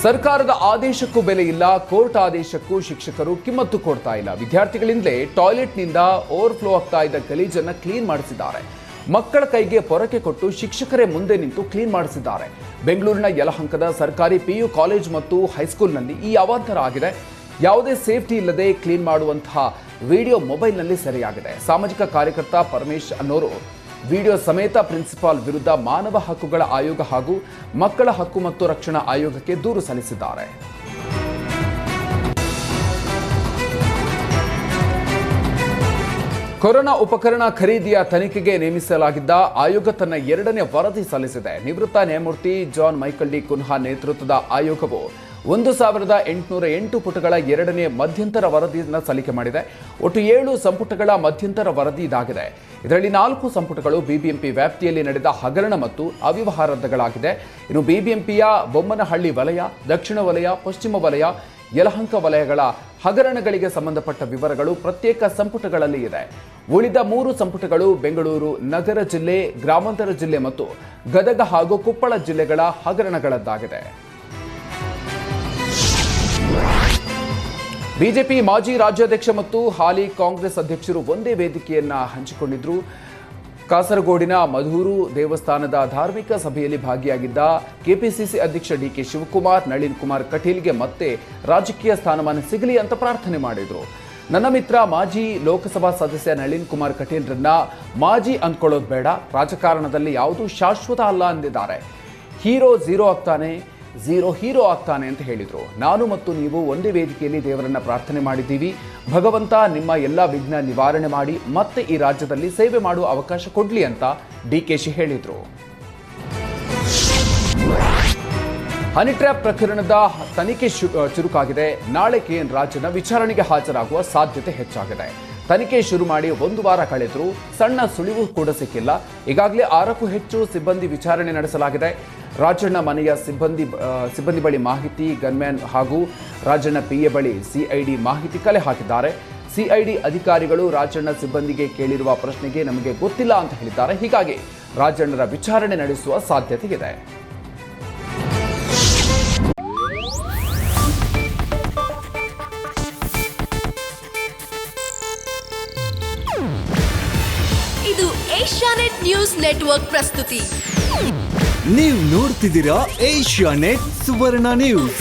ಸರ್ಕಾರದ ಆದೇಶಕ್ಕೂ ಬೆಲೆ ಇಲ್ಲ, ಕೋರ್ಟ್ ಆದೇಶಕ್ಕೂ ಶಿಕ್ಷಕರು ಕಿಮ್ಮತ್ತು ಕೊಡ್ತಾ ಇಲ್ಲ. ವಿದ್ಯಾರ್ಥಿಗಳಿಂದಲೇ ಟಾಯ್ಲೆಟ್ನಿಂದ ಓವರ್ಫ್ಲೋ ಆಗ್ತಾ ಇದ್ದ ಗಲೀಜನ್ನು ಕ್ಲೀನ್ ಮಾಡಿಸಿದ್ದಾರೆ. ಮಕ್ಕಳ ಕೈಗೆ ಪೊರಕೆ ಕೊಟ್ಟು ಶಿಕ್ಷಕರೇ ಮುಂದೆ ನಿಂತು ಕ್ಲೀನ್ ಮಾಡಿಸಿದ್ದಾರೆ. ಬೆಂಗಳೂರಿನ ಯಲಹಂಕದ ಸರ್ಕಾರಿ PU ಕಾಲೇಜ್ ಮತ್ತು ಹೈಸ್ಕೂಲ್ನಲ್ಲಿ ಈ ಅವಾಂತರ ಆಗಿದೆ. ಯಾವುದೇ ಸೇಫ್ಟಿ ಇಲ್ಲದೆ ಕ್ಲೀನ್ ಮಾಡುವಂತಹ ವಿಡಿಯೋ ಮೊಬೈಲ್ನಲ್ಲಿ ಸೆರೆಯಾಗಿದೆ. ಸಾಮಾಜಿಕ ಕಾರ್ಯಕರ್ತ ಪರಮೇಶ್ ಅನ್ನೋರು ವಿಡಿಯೋ ಸಮೇತ ಪ್ರಿನ್ಸಿಪಾಲ್ ವಿರುದ್ಧ ಮಾನವ ಹಕ್ಕುಗಳ ಆಯೋಗ ಹಾಗೂ ಮಕ್ಕಳ ಹಕ್ಕು ಮತ್ತು ರಕ್ಷಣಾ ಆಯೋಗಕ್ಕೆ ದೂರು ಸಲ್ಲಿಸಿದ್ದಾರೆ. ಕೊರೋನಾ ಉಪಕರಣ ಖರೀದಿಯ ತನಿಖೆಗೆ ನೇಮಿಸಲಾಗಿದ್ದ ಆಯೋಗ ತನ್ನ 2ನೇ ವರದಿ ಸಲ್ಲಿಸಿದೆ. ನಿವೃತ್ತ ನ್ಯಾಯಮೂರ್ತಿ ಜಾನ್ ಮೈಕಲ್ ಡಿ ಕುನ್ಹಾ ನೇತೃತ್ವದ ಆಯೋಗವು 1808 ಪುಟಗಳ 2ನೇ ಮಧ್ಯಂತರ ವರದಿಯನ್ನು ಸಲ್ಲಿಕೆ ಮಾಡಿದೆ. ಒಟ್ಟು 7 ಸಂಪುಟಗಳ ಮಧ್ಯಂತರ ವರದಿ ಇದಾಗಿದೆ. ಇದರಲ್ಲಿ 4 ಸಂಪುಟಗಳು ಬಿಬಿಎಂಪಿ ವ್ಯಾಪ್ತಿಯಲ್ಲಿ ನಡೆದ ಹಗರಣ ಮತ್ತು ಅವ್ಯವಹಾರಗಳಾಗಿದೆ. ಇನ್ನು ಬಿಬಿಎಂಪಿಯ ಬೊಮ್ಮನಹಳ್ಳಿ ವಲಯ, ದಕ್ಷಿಣ ವಲಯ, ಪಶ್ಚಿಮ ವಲಯ, ಯಲಹಂಕ ವಲಯಗಳ ಹಗರಣಗಳಿಗೆ ಸಂಬಂಧಪಟ್ಟ ವಿವರಗಳು ಪ್ರತ್ಯೇಕ ಸಂಪುಟಗಳಲ್ಲಿ ಇದೆ. ಉಳಿದ 3 ಸಂಪುಟಗಳು ಬೆಂಗಳೂರು ನಗರ ಜಿಲ್ಲೆ, ಗ್ರಾಮಾಂತರ ಜಿಲ್ಲೆ ಮತ್ತು ಗದಗ ಹಾಗೂ ಕೊಪ್ಪಳ ಜಿಲ್ಲೆಗಳ ಹಗರಣಗಳದ್ದಾಗಿದೆ. ಬಿಜೆಪಿ ಮಾಜಿ ರಾಜ್ಯಾಧ್ಯಕ್ಷ ಮತ್ತು ಹಾಲಿ ಕಾಂಗ್ರೆಸ್ ಅಧ್ಯಕ್ಷರು ಒಂದೇ ವೇದಿಕೆಯನ್ನ ಹಂಚಿಕೊಂಡಿದ್ರು. ಕಾಸರಗೋಡಿನ ಮಧೂರು ದೇವಸ್ಥಾನದ ಧಾರ್ಮಿಕ ಸಭೆಯಲ್ಲಿ ಭಾಗಿಯಾಗಿದ್ದ ಕೆಪಿಸಿಸಿ ಅಧ್ಯಕ್ಷ DK ಶಿವಕುಮಾರ್, ನಳಿನ್ ಕುಮಾರ್ ಕಟೀಲ್ಗೆ ಮತ್ತೆ ರಾಜಕೀಯ ಸ್ಥಾನಮಾನ ಸಿಗಲಿ ಅಂತ ಪ್ರಾರ್ಥನೆ ಮಾಡಿದ್ರು. ನನ್ನ ಮಿತ್ರ ಮಾಜಿ ಲೋಕಸಭಾ ಸದಸ್ಯ ನಳಿನ್ ಕುಮಾರ್ ಕಟೀಲ್ರನ್ನ ಮಾಜಿ ಅಂದ್ಕೊಳ್ಳೋದು ಬೇಡ, ರಾಜಕಾರಣದಲ್ಲಿ ಯಾವುದೂ ಶಾಶ್ವತ ಅಲ್ಲ ಅಂದಿದ್ದಾರೆ. ಹೀರೋ ಝೀರೋ ಹೀರೋ ಆಗ್ತಾನೆ ಅಂತ ಹೇಳಿದರು. ನಾನು ಮತ್ತು ನೀವು ಒಂದೇ ವೇದಿಕೆಯಲ್ಲಿ ದೇವರನ್ನ ಪ್ರಾರ್ಥನೆ ಮಾಡಿದ್ದೀವಿ. ಭಗವಂತ ನಿಮ್ಮ ಎಲ್ಲ ವಿಘ್ನ ನಿವಾರಣೆ ಮಾಡಿ ಮತ್ತೆ ಈ ರಾಜ್ಯದಲ್ಲಿ ಸೇವೆ ಮಾಡುವ ಅವಕಾಶ ಕೊಡ್ಲಿ ಅಂತ DKಶಿ ಹೇಳಿದರು. ಹನಿ ಟ್ರ್ಯಾಪ್ ಪ್ರಕರಣದ ತನಿಖೆ ಚುರುಕಾಗಿದೆ. ನಾಳೆ KN ರಾಜಣ್ಣ ವಿಚಾರಣೆಗೆ ಹಾಜರಾಗುವ ಸಾಧ್ಯತೆ ಹೆಚ್ಚಾಗಿದೆ. ತನಿಖೆ ಶುರು ಮಾಡಿ 1 ವಾರ ಕಳೆದರೂ ಸಣ್ಣ ಸುಳಿವು ಕೂಡ ಸಿಕ್ಕಿಲ್ಲ. ಈಗಾಗಲೇ 6ಕ್ಕೂ ಹೆಚ್ಚು ಸಿಬ್ಬಂದಿ ವಿಚಾರಣೆ ನಡೆಸಲಾಗಿದೆ. ರಾಜಣ್ಣ ಮನೆಯ ಸಿಬ್ಬಂದಿ ಬಳಿ ಮಾಹಿತಿ, ಗನ್ಮ್ಯಾನ್ ಹಾಗೂ ರಾಜಣ್ಣ PA ಬಳಿ CID ಮಾಹಿತಿ ಕಲೆ ಹಾಕಿದ್ದಾರೆ. CID ಅಧಿಕಾರಿಗಳು ರಾಜಣ್ಣ ಸಿಬ್ಬಂದಿಗೆ ಕೇಳಿರುವ ಪ್ರಶ್ನೆಗೆ ನಮಗೆ ಗೊತ್ತಿಲ್ಲ ಅಂತ ಹೇಳಿದ್ದಾರೆ. ಹೀಗಾಗಿ ರಾಜಣ್ಣರ ವಿಚಾರಣೆ ನಡೆಸುವ ಸಾಧ್ಯತೆ ಇದೆ. ಇದು ಏಷ್ಯಾನೆಟ್ ನ್ಯೂಸ್ ನೆಟ್ವರ್ಕ್ ಪ್ರಸ್ತುತಿ. ನೀವು ನೋಡ್ತಿದ್ದೀರಾ ಏಷ್ಯಾನೆಟ್ ಸುವರ್ಣ ನ್ಯೂಸ್.